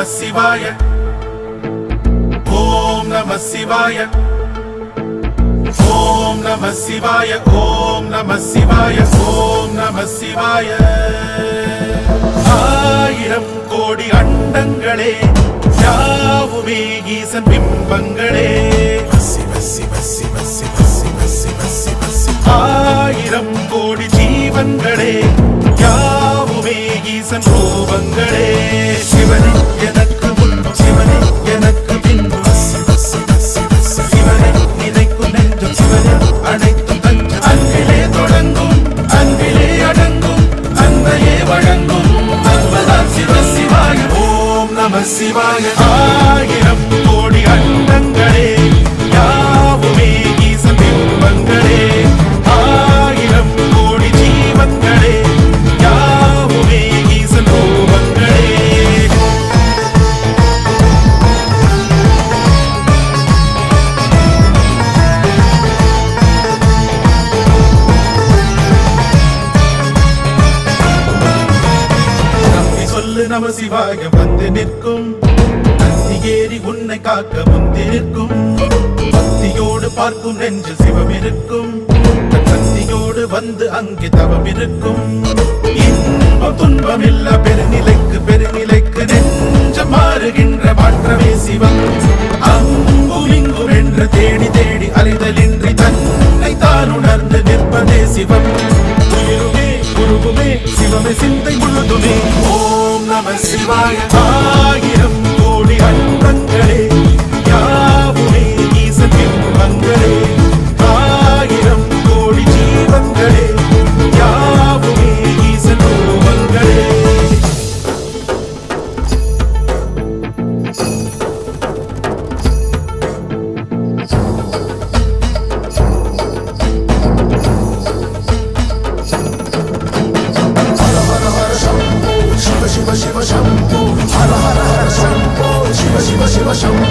சிவாய ஓம் நம சிவாய ஓம் நம சிவாய ஓம் நம சிவாய ஓம் நம சிவாய ஆயிரம் கோடி அண்டங்களே யாவுமே ஈசன் பிம்பங்களே சிவ சிவ சிவ சிவ சிவ சிவ சிவ சிவ ஆயிரம் கோடி ஜீவன்களே யாவுமே ஈசன் ரூபங்களே சிவனே எனக்கு முன்பு சிவனே எனக்கு பின்பு சிவ சிவ சிவ சிவனே நினைக்கும் நெஞ்சம் சிவனே அனைத்தும் தஞ்சம் அன்பிலே தொடங்கும் அன்பிலே அடங்கும் அன்பையே வழங்கும் அன்புதான் சிவ சிவாய ஓம் நம சிவாய ஆயிரம் கோடி அண்டங்களே யாவுமே ஈசன் பிம்பங்களே ஆயிரம் கோடி ஜீவன்களே யாவுமே ஈசன் ரூபங்களே நம்பி சொல்லு நம சிவாய வந்து நிற்கும் நந்தி ஏறி உன்னை காக்க முந்தி நிற்கும் பக்தியோடு பார்க்கும் நெஞ்சு சிவம் இருக்கும் சக்தியோடு வந்து அங்கே தவம் இருக்கும் இன்பம் துன்பம் இல்ல பெருநிலைக்கு பெருநிலைக்கு நெஞ்சம் மாறுகின்ற மாற்றமே சிவம் அங்கும் இங்கும் என்று தேடி தேடி அலைதலின்றி தன்னை தான் உணர்ந்து நிற்பதே சிவம் உயிருமே குருவுமே சிவமே சிந்தை முழுதுமே ஓம் நம சிவாய ஆயிரம் கோடி அண்டங்களே யாவுமே ஈசன் பிம்பங்களே ஆயிரம் கோடி ஜீவன்களே யாவுமே ஈசன் ரூபங்களே Shiva Shiva Shambho, Hara Hara Hara Shambho, Shiva Shiva Shiva Shambho.